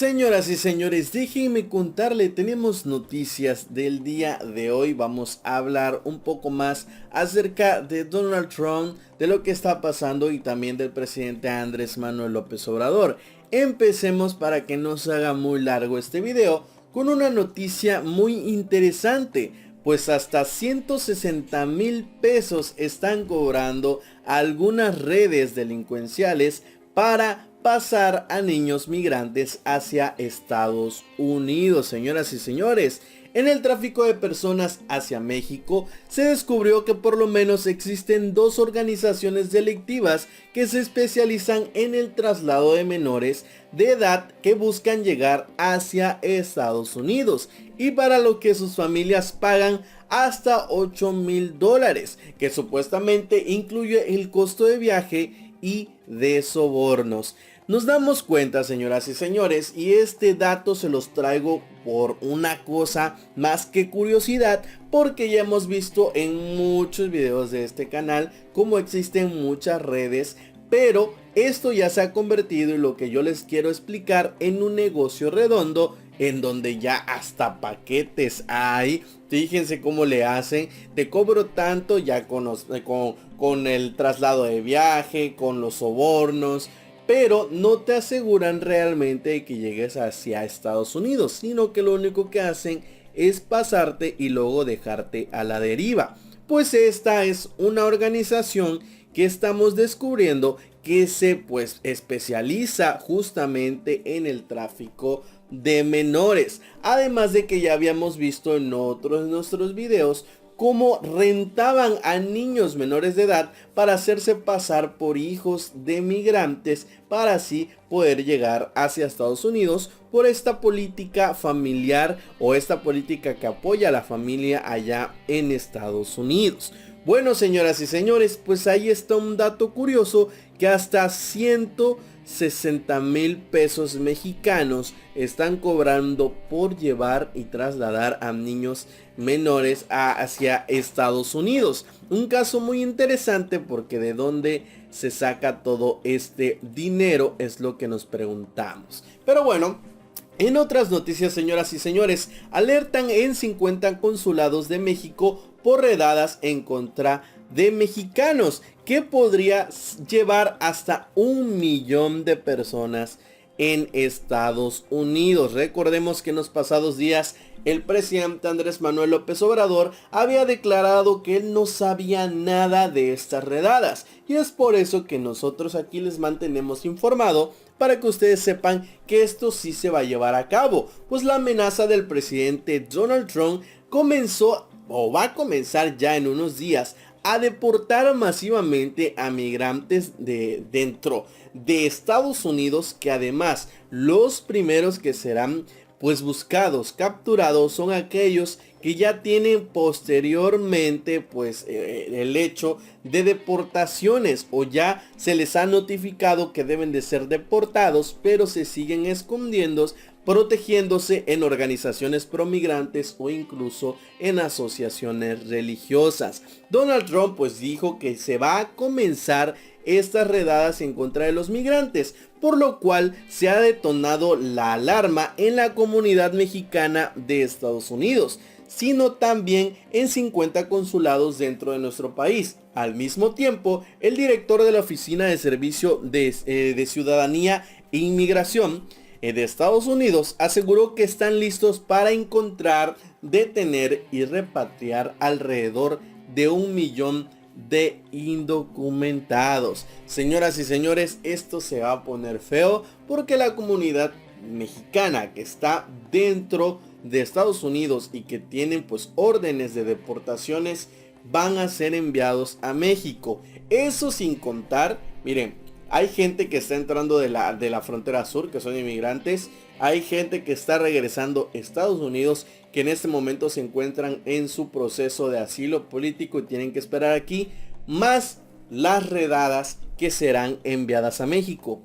Señoras y señores, déjenme contarle, tenemos noticias del día de hoy. Vamos a hablar un poco más acerca de Donald Trump, de lo que está pasando y también del presidente Andrés Manuel López Obrador. Empecemos para que no se haga muy largo este video con una noticia muy interesante. Pues hasta 160,000 pesos están cobrando algunas redes delincuenciales para pasar a niños migrantes hacia Estados Unidos. Señoras y señores, en el tráfico de personas hacia México se descubrió que por lo menos existen dos organizaciones delictivas que se especializan en el traslado de menores de edad que buscan llegar hacia Estados Unidos y para lo que sus familias pagan hasta $8,000, que supuestamente incluye el costo de viaje y de sobornos. Nos damos cuenta, señoras y señores, y este dato se los traigo por una cosa más que curiosidad, porque ya hemos visto en muchos videos de este canal cómo existen muchas redes, pero esto ya se ha convertido en lo que yo les quiero explicar en un negocio redondo, en donde ya hasta paquetes hay. Fíjense cómo le hacen, te cobro tanto ya con el traslado de viaje, con los sobornos, pero no te aseguran realmente que llegues hacia Estados Unidos, sino que lo único que hacen es pasarte y luego dejarte a la deriva. Pues esta es una organización que estamos descubriendo que se especializa justamente en el tráfico de menores. Además de que ya habíamos visto en otros de nuestros videos cómo rentaban a niños menores de edad para hacerse pasar por hijos de migrantes para así poder llegar hacia Estados Unidos por esta política familiar o esta política que apoya a la familia allá en Estados Unidos. Bueno, señoras y señores, pues ahí está un dato curioso que hasta 160,000 pesos mexicanos están cobrando por llevar y trasladar a niños menores hacia Estados Unidos. Un caso muy interesante porque de dónde se saca todo este dinero es lo que nos preguntamos. Pero bueno, en otras noticias, señoras y señores, alertan en 50 consulados de México por redadas en contra de mexicanos, que podría llevar hasta 1,000,000 de personas en Estados Unidos. Recordemos que en los pasados días el presidente Andrés Manuel López Obrador había declarado que él no sabía nada de estas redadas, y es por eso que nosotros aquí les mantenemos informado para que ustedes sepan que esto sí se va a llevar a cabo. Pues la amenaza del presidente Donald Trump comenzó o va a comenzar ya en unos días a deportar masivamente a migrantes dentro de Estados Unidos, que además los primeros que serán buscados, capturados, son aquellos que ya tienen posteriormente el hecho de deportaciones, o ya se les ha notificado que deben de ser deportados, pero se siguen escondiendo, protegiéndose en organizaciones promigrantes o incluso en asociaciones religiosas. Donald Trump dijo que se va a comenzar estas redadas en contra de los migrantes, por lo cual se ha detonado la alarma en la comunidad mexicana de Estados Unidos, sino también en 50 consulados dentro de nuestro país. Al mismo tiempo, el director de la Oficina de Servicio de Ciudadanía e Inmigración de Estados Unidos aseguró que están listos para encontrar, detener y repatriar alrededor de 1,000,000 de indocumentados. Señoras y señores, esto se va a poner feo porque la comunidad mexicana que está dentro de Estados Unidos y que tienen órdenes de deportaciones van a ser enviados a México. Eso sin contar, miren, hay gente que está entrando de la frontera sur, que son inmigrantes. Hay gente que está regresando a Estados Unidos, que en este momento se encuentran en su proceso de asilo político y tienen que esperar aquí, más las redadas que serán enviadas a México.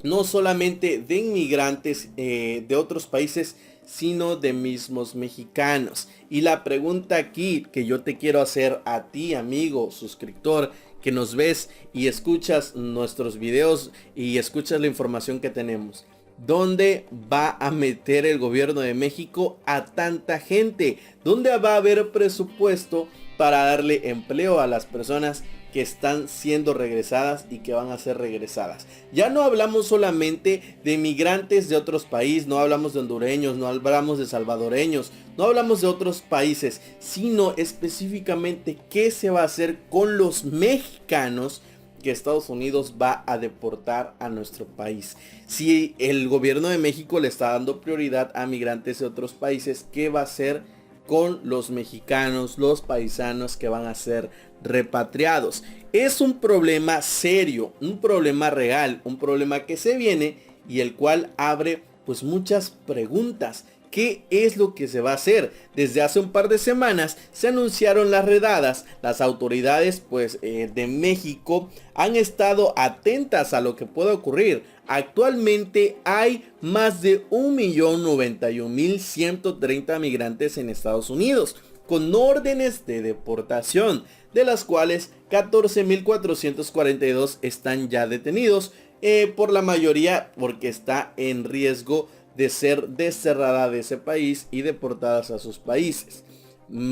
No solamente de inmigrantes de otros países, sino de mismos mexicanos. Y la pregunta aquí que yo te quiero hacer a ti, amigo, suscriptor, que nos ves y escuchas nuestros videos y escuchas la información que tenemos: ¿Dónde va a meter el gobierno de México a tanta gente? ¿Dónde va a haber presupuesto para darle empleo a las personas que están siendo regresadas y que van a ser regresadas? Ya no hablamos solamente de migrantes de otros países, no hablamos de hondureños, no hablamos de salvadoreños, no hablamos de otros países, sino específicamente qué se va a hacer con los mexicanos que Estados Unidos va a deportar a nuestro país. Si el gobierno de México le está dando prioridad a migrantes de otros países, ¿qué va a hacer con los mexicanos, los paisanos que van a ser repatriados? Es un problema serio, un problema real, un problema que se viene y el cual abre pues muchas preguntas. ¿Qué es lo que se va a hacer? Desde hace un par de semanas se anunciaron las redadas. Las autoridades de México han estado atentas a lo que pueda ocurrir. Actualmente hay más de 1.091.130 migrantes en Estados Unidos con órdenes de deportación, de las cuales 14.442 están ya detenidos, por la mayoría porque está en riesgo de ser desterrada de ese país y deportadas a sus países.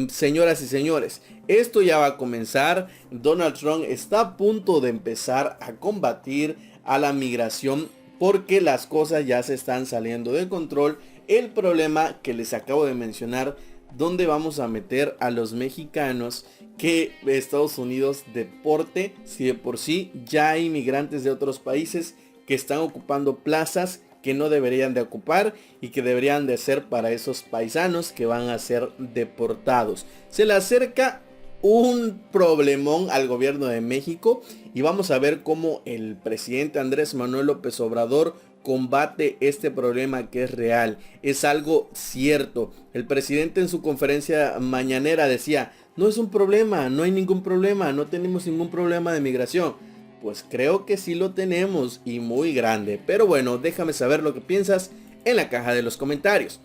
Señoras y señores, esto ya va a comenzar. Donald Trump está a punto de empezar a combatir a la migración porque las cosas ya se están saliendo de control. El problema que les acabo de mencionar, ¿dónde vamos a meter a los mexicanos que Estados Unidos deporte? Si de por sí ya hay migrantes de otros países que están ocupando plazas que no deberían de ocupar y que deberían de ser para esos paisanos que van a ser deportados. Se le acerca un problemón al gobierno de México y vamos a ver cómo el presidente Andrés Manuel López Obrador combate este problema que es real, es algo cierto. El presidente en su conferencia mañanera decía, no es un problema, no hay ningún problema, no tenemos ningún problema de migración. Pues creo que sí lo tenemos y muy grande. Pero bueno, déjame saber lo que piensas en la caja de los comentarios.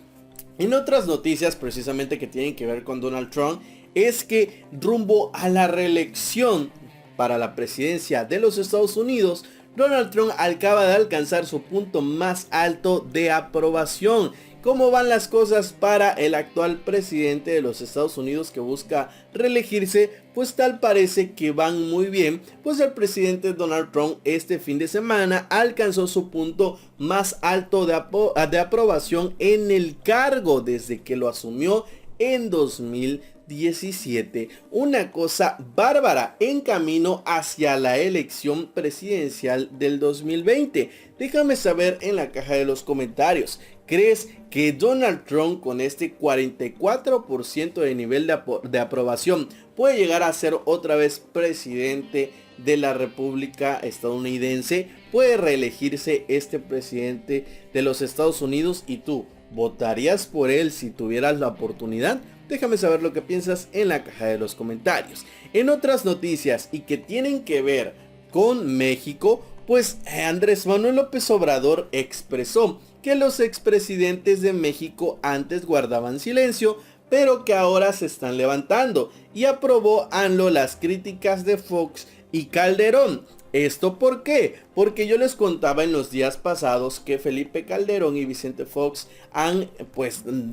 En otras noticias precisamente que tienen que ver con Donald Trump, es que rumbo a la reelección para la presidencia de los Estados Unidos, Donald Trump acaba de alcanzar su punto más alto de aprobación. ¿Cómo van las cosas para el actual presidente de los Estados Unidos que busca reelegirse? Pues tal parece que van muy bien, pues el presidente Donald Trump este fin de semana alcanzó su punto más alto de aprobación en el cargo desde que lo asumió en 2017. Una cosa bárbara en camino hacia la elección presidencial del 2020. Déjame saber en la caja de los comentarios. ¿Crees que Donald Trump con este 44% de nivel de aprobación puede llegar a ser otra vez presidente de la República estadounidense? ¿Puede reelegirse este presidente de los Estados Unidos? ¿Y tú votarías por él si tuvieras la oportunidad? Déjame saber lo que piensas en la caja de los comentarios. En otras noticias y que tienen que ver con México, pues Andrés Manuel López Obrador expresó que los expresidentes de México antes guardaban silencio, pero que ahora se están levantando, y aprobó AMLO las críticas de Fox y Calderón. ¿Esto por qué? Porque yo les contaba en los días pasados que Felipe Calderón y Vicente Fox han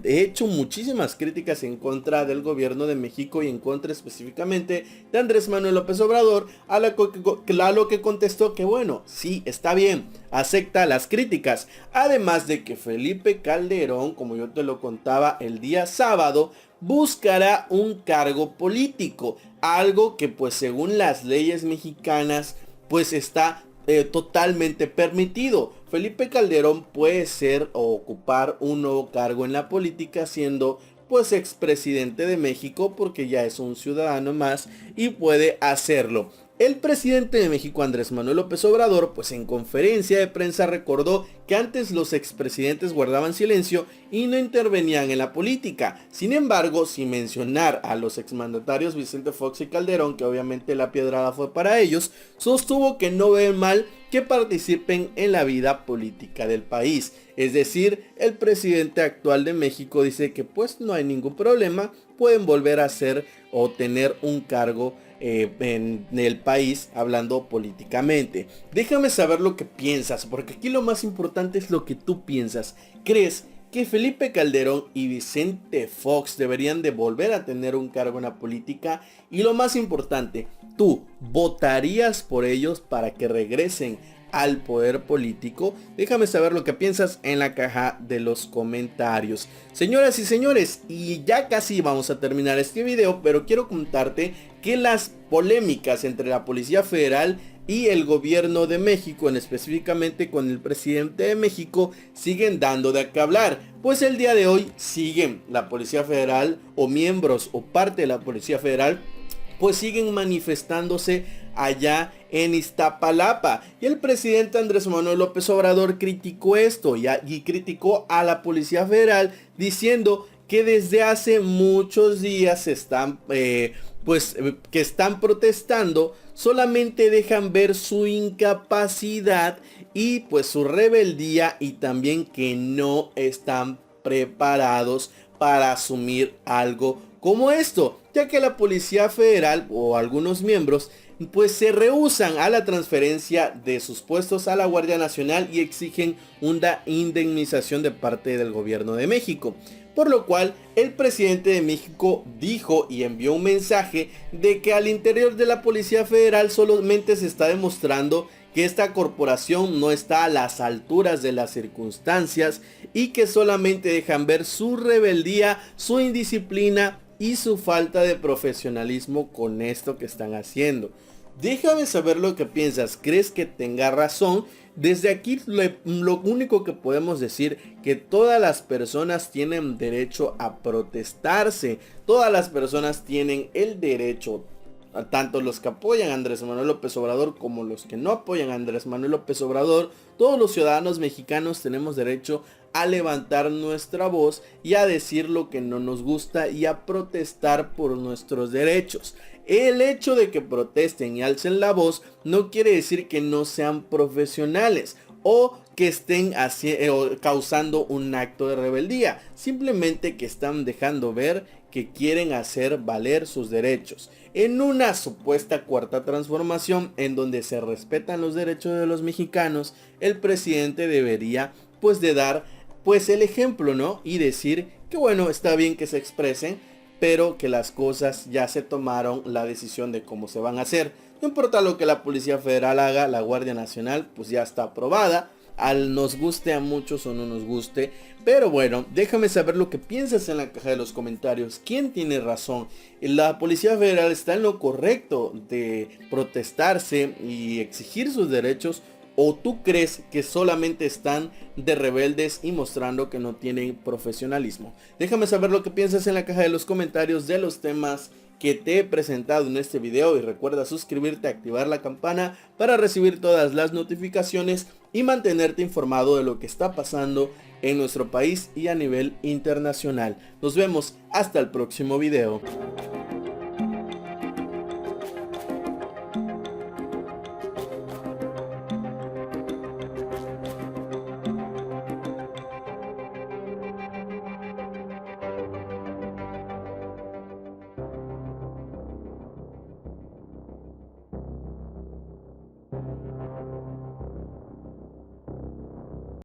hecho muchísimas críticas en contra del gobierno de México y en contra específicamente de Andrés Manuel López Obrador, a lo que contestó que bueno, sí, está bien, acepta las críticas. Además de que Felipe Calderón, como yo te lo contaba el día sábado, buscará un cargo político, algo que pues según las leyes mexicanas pues está totalmente permitido. Felipe Calderón puede ser o ocupar un nuevo cargo en la política siendo pues expresidente de México, porque ya es un ciudadano más y puede hacerlo. El presidente de México, Andrés Manuel López Obrador, pues en conferencia de prensa recordó que antes los expresidentes guardaban silencio y no intervenían en la política. Sin embargo, sin mencionar a los exmandatarios Vicente Fox y Calderón, que obviamente la piedrada fue para ellos, sostuvo que no ven mal que participen en la vida política del país. Es decir, el presidente actual de México dice que pues no hay ningún problema, pueden volver a ser o tener un cargo en el país, hablando políticamente. Déjame saber lo que piensas, porque aquí lo más importante es lo que tú piensas. ¿Crees que Felipe Calderón y Vicente Fox deberían de volver a tener un cargo en la política? Y lo más importante, ¿tú votarías por ellos para que regresen al poder político? Déjame saber lo que piensas en la caja de los comentarios. Señoras y señores, y ya casi vamos a terminar este video, pero quiero contarte que las polémicas entre la Policía Federal y el gobierno de México, en específicamente con el presidente de México, siguen dando de qué hablar. Pues el día de hoy siguen la Policía Federal, o miembros o parte de la Policía Federal, pues siguen manifestándose allá en Iztapalapa. Y el presidente Andrés Manuel López Obrador criticó esto y criticó a la Policía Federal, diciendo que desde hace muchos días están que están protestando, solamente dejan ver su incapacidad y pues su rebeldía, y también que no están preparados para asumir algo como esto, ya que la Policía Federal o algunos miembros pues se rehúsan a la transferencia de sus puestos a la Guardia Nacional y exigen una indemnización de parte del gobierno de México. Por lo cual el presidente de México dijo y envió un mensaje de que al interior de la Policía Federal solamente se está demostrando que esta corporación no está a las alturas de las circunstancias y que solamente dejan ver su rebeldía, su indisciplina y su falta de profesionalismo con esto que están haciendo. Déjame saber lo que piensas. ¿Crees que tenga razón? Desde aquí lo único que podemos decir, que todas las personas tienen derecho a protestarse. Todas las personas tienen el derecho, tanto los que apoyan a Andrés Manuel López Obrador como los que no apoyan a Andrés Manuel López Obrador. Todos los ciudadanos mexicanos tenemos derecho a levantar nuestra voz y a decir lo que no nos gusta y a protestar por nuestros derechos. El hecho de que protesten y alcen la voz no quiere decir que no sean profesionales o que estén causando un acto de rebeldía. Simplemente que están dejando ver que quieren hacer valer sus derechos. En una supuesta cuarta transformación en donde se respetan los derechos de los mexicanos, el presidente debería pues de dar pues el ejemplo, ¿no? Y decir que bueno, está bien que se expresen, pero que las cosas ya se tomaron la decisión de cómo se van a hacer. No importa lo que la Policía Federal haga, la Guardia Nacional pues ya está aprobada, nos guste a muchos o no nos guste. Pero bueno, déjame saber lo que piensas en la caja de los comentarios. ¿Quién tiene razón? ¿La Policía Federal está en lo correcto de protestarse y exigir sus derechos? ¿O tú crees que solamente están de rebeldes y mostrando que no tienen profesionalismo? Déjame saber lo que piensas en la caja de los comentarios de los temas que te he presentado en este video, y recuerda suscribirte, activar la campana para recibir todas las notificaciones y mantenerte informado de lo que está pasando en nuestro país y a nivel internacional. Nos vemos hasta el próximo video.